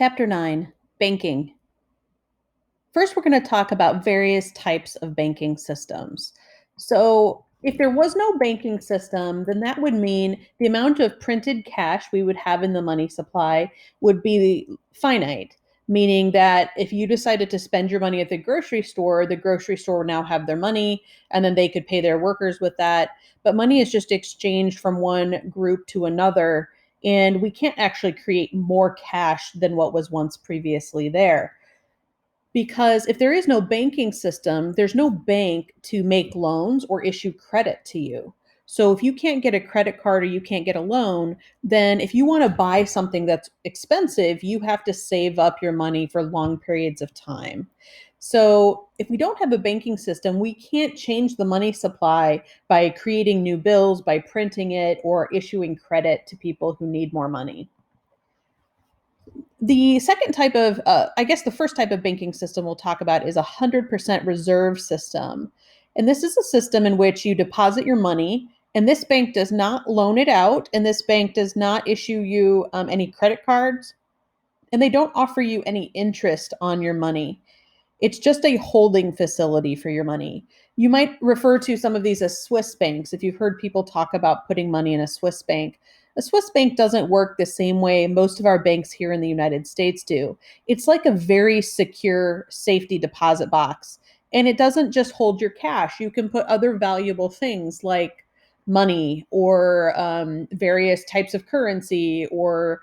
Chapter 9, Banking. First, we're going to talk about various types of banking systems. So, if there was no banking system, then that would mean the amount of printed cash we would have in the money supply would be finite, meaning that if you decided to spend your money at the grocery store would now have their money, and then they could pay their workers with that. But money is just exchanged from one group to another, and we can't actually create more cash than what was once previously there. Because if there is no banking system, there's no bank to make loans or issue credit to you. So if you can't get a credit card or you can't get a loan, then if you want to buy something that's expensive, you have to save up your money for long periods of time. So if we don't have a banking system, we can't change the money supply by creating new bills, by printing it, or issuing credit to people who need more money. The second type of, I guess the first type of banking system we'll talk about is a 100% reserve system. And this is a system in which you deposit your money, and this bank does not loan it out, and this bank does not issue you any credit cards, and they don't offer you any interest on your money. It's just a holding facility for your money. You might refer to some of these as Swiss banks. If you've heard people talk about putting money in a Swiss bank doesn't work the same way most of our banks here in the United States do. It's like a very secure safety deposit box. And it doesn't just hold your cash. You can put other valuable things like money or various types of currency or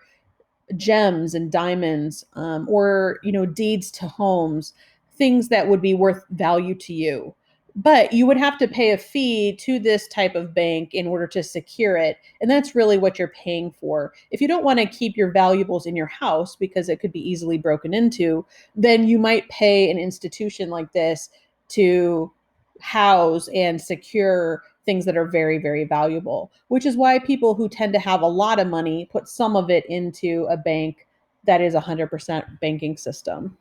gems and diamonds, or deeds to homes, things that would be worth value to you. But you would have to pay a fee to this type of bank in order to secure it, and that's really what you're paying for. If you don't want to keep your valuables in your house because it could be easily broken into, then you might pay an institution like this to house and secure things that are very, very valuable, which is why people who tend to have a lot of money put some of it into a bank that is a 100% banking system.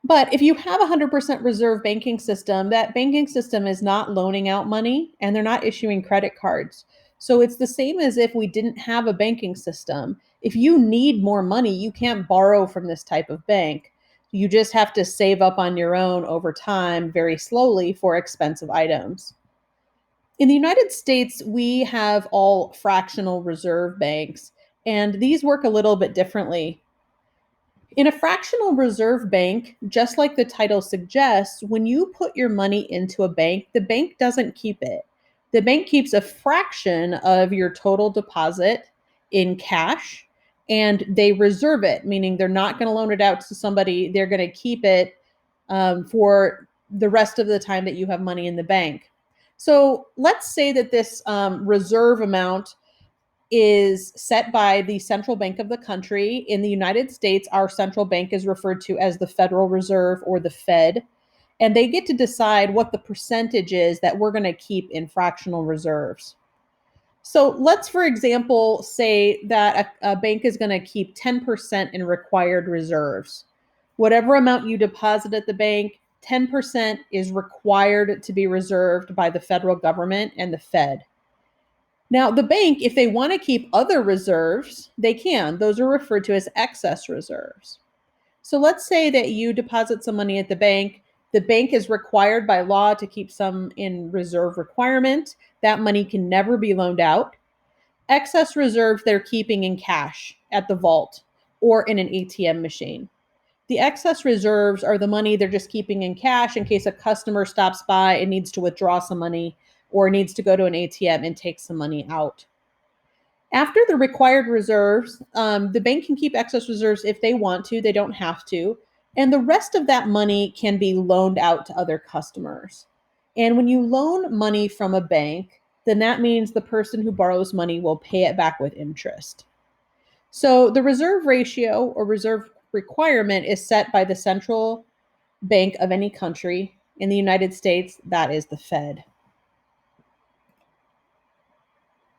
But if you have a 100% reserve banking system, that banking system is not loaning out money and they're not issuing credit cards. So it's the same as if we didn't have a banking system. If you need more money, you can't borrow from this type of bank. You just have to save up on your own over time, very slowly, for expensive items. In the United States, we have all fractional reserve banks, and these work a little bit differently. In a fractional reserve bank, just like the title suggests, when you put your money into a bank, the bank doesn't keep it. The bank keeps a fraction of your total deposit in cash, and they reserve it, meaning they're not going to loan it out to somebody. They're going to keep it for the rest of the time that you have money in the bank. So let's say that this reserve amount is set by the central bank of the country. In the United States, our central bank is referred to as the Federal Reserve or the Fed, and they get to decide what the percentage is that we're going to keep in fractional reserves. So let's, for example, say that a bank is going to keep 10% in required reserves. Whatever amount you deposit at the bank, 10% is required to be reserved by the federal government and the Fed. Now, the bank, if they want to keep other reserves, they can. Those are referred to as excess reserves. So let's say that you deposit some money at the bank. The bank is required by law to keep some in reserve requirement. That money can never be loaned out. Excess reserves they're keeping in cash at the vault or in an ATM machine. The excess reserves are the money they're just keeping in cash in case a customer stops by and needs to withdraw some money or needs to go to an ATM and take some money out. After the required reserves, the bank can keep excess reserves if they want to. They don't have to. And the rest of that money can be loaned out to other customers. And when you loan money from a bank, then that means the person who borrows money will pay it back with interest. So the reserve ratio or reserve requirement is set by the central bank of any country. In the United States, that is the Fed.